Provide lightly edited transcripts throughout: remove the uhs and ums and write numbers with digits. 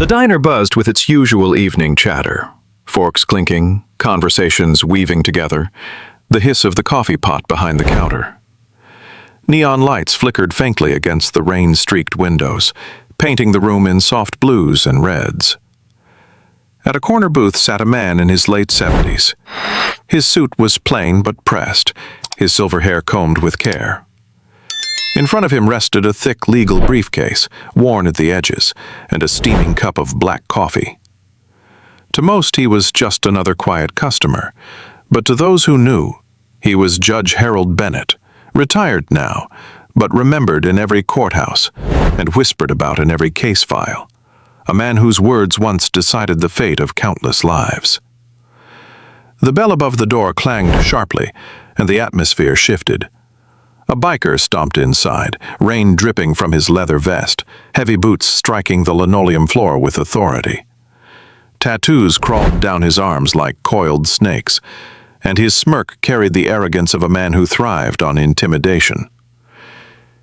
The diner buzzed with its usual evening chatter. Forks clinking, conversations weaving together, the hiss of the coffee pot behind the counter. Neon lights flickered faintly against the rain-streaked windows, painting the room in soft blues and reds. At a corner booth sat a man in his late 70s. His suit was plain but pressed, his silver hair combed with care. In front of him rested a thick legal briefcase, worn at the edges, and a steaming cup of black coffee. To most, he was just another quiet customer, but to those who knew, he was Judge Harold Bennett, retired now, but remembered in every courthouse and whispered about in every case file, a man whose words once decided the fate of countless lives. The bell above the door clanged sharply, and the atmosphere shifted. A biker stomped inside, rain dripping from his leather vest, heavy boots striking the linoleum floor with authority. Tattoos crawled down his arms like coiled snakes, and his smirk carried the arrogance of a man who thrived on intimidation.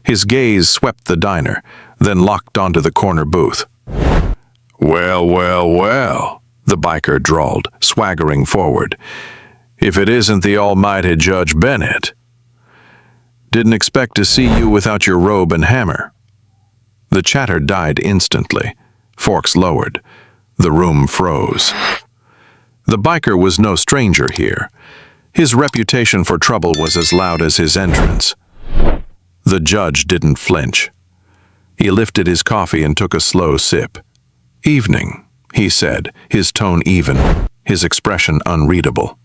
His gaze swept the diner, then locked onto the corner booth. "Well, well, well," the biker drawled, swaggering forward. "If it isn't the almighty Judge Bennett. Didn't expect to see you without your robe and hammer." The chatter died instantly. Forks lowered. The room froze. The biker was no stranger here. His reputation for trouble was as loud as his entrance. The judge didn't flinch. He lifted his coffee and took a slow sip. "Evening," he said, his tone even, his expression unreadable.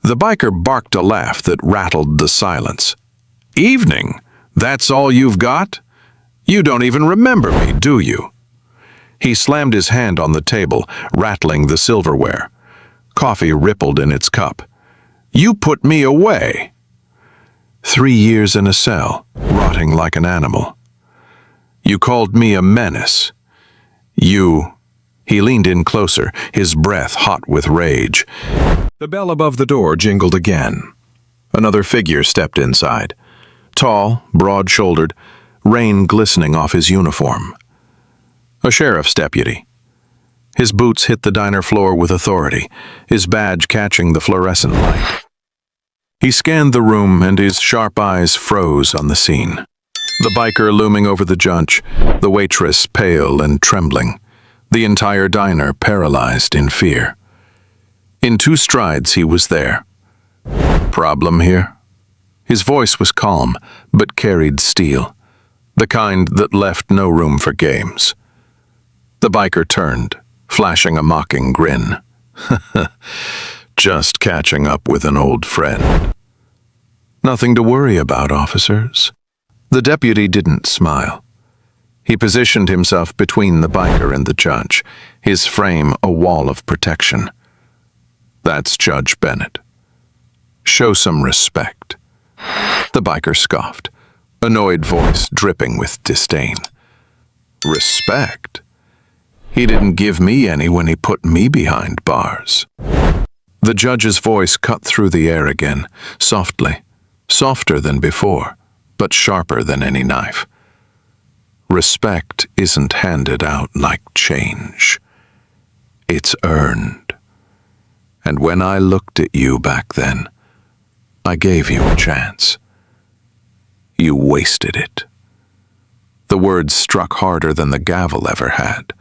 The biker barked a laugh that rattled the silence. "Evening? That's all you've got? You don't even remember me, do you?" He slammed his hand on the table, rattling the silverware. Coffee rippled in its cup. "You put me away." 3 years in a cell, rotting like an animal. "You called me a menace. You..." He leaned in closer, his breath hot with rage. The bell above the door jingled again. Another figure stepped inside. Tall, broad-shouldered, rain glistening off his uniform. A sheriff's deputy. His boots hit the diner floor with authority, his badge catching the fluorescent light. He scanned the room and his sharp eyes froze on the scene. The biker looming over the judge, the waitress pale and trembling, the entire diner paralyzed in fear. In 2 strides he was there. "Problem here?" His voice was calm, but carried steel, the kind that left no room for games. The biker turned, flashing a mocking grin. "Just catching up with an old friend." "Nothing to worry about, officers." The deputy didn't smile. He positioned himself between the biker and the judge, his frame a wall of protection. "That's Judge Bennett. Show some respect." The biker scoffed, annoyed voice dripping with disdain. "Respect? He didn't give me any when he put me behind bars." The judge's voice cut through the air again, softly, softer than before, but sharper than any knife. "Respect isn't handed out like change. It's earned. And when I looked at you back then, I gave you a chance. You wasted it." The words struck harder than the gavel ever had.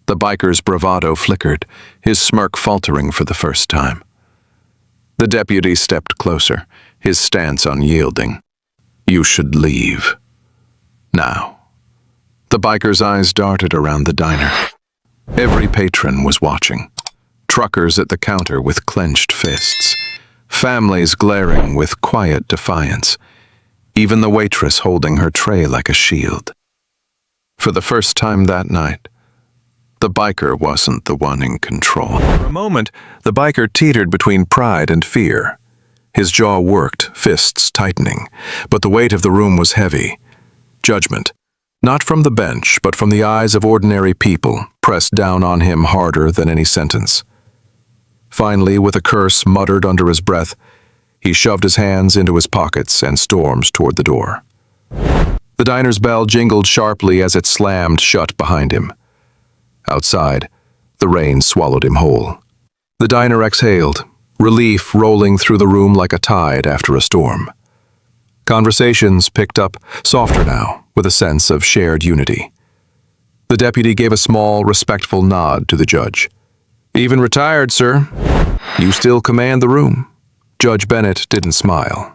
The biker's bravado flickered, his smirk faltering for the first time. The deputy stepped closer, his stance unyielding. "You should leave. Now." The biker's eyes darted around the diner. Every patron was watching. Truckers at the counter with clenched fists. Families glaring with quiet defiance. Even the waitress holding her tray like a shield. For the first time that night, the biker wasn't the one in control. For a moment, the biker teetered between pride and fear. His jaw worked, fists tightening, but the weight of the room was heavy. Judgment, not from the bench, but from the eyes of ordinary people, pressed down on him harder than any sentence. Finally, with a curse muttered under his breath, he shoved his hands into his pockets and stormed toward the door. The diner's bell jingled sharply as it slammed shut behind him. Outside, the rain swallowed him whole. The diner exhaled, relief rolling through the room like a tide after a storm. Conversations picked up, softer now, with a sense of shared unity. The deputy gave a small, respectful nod to the judge. "Even retired, sir. You still command the room." Judge Bennett didn't smile.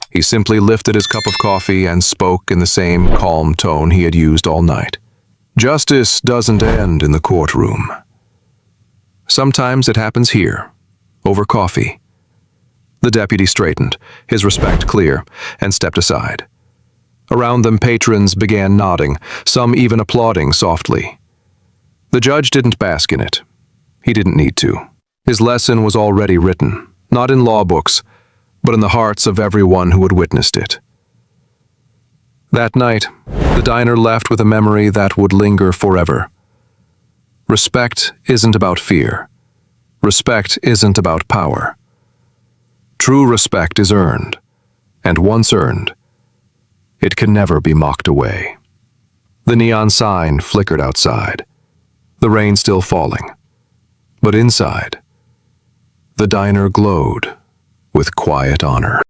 He simply lifted his cup of coffee and spoke in the same calm tone he had used all night. "Justice doesn't end in the courtroom. Sometimes it happens here, over coffee." The deputy straightened, his respect clear, and stepped aside. Around them, patrons began nodding, some even applauding softly. The judge didn't bask in it. He didn't need to. His lesson was already written, not in law books, but in the hearts of everyone who had witnessed it. That night, the diner left with a memory that would linger forever. Respect isn't about fear. Respect isn't about power. True respect is earned, and once earned, it can never be mocked away. The neon sign flickered outside, the rain still falling, but inside, the diner glowed with quiet honor.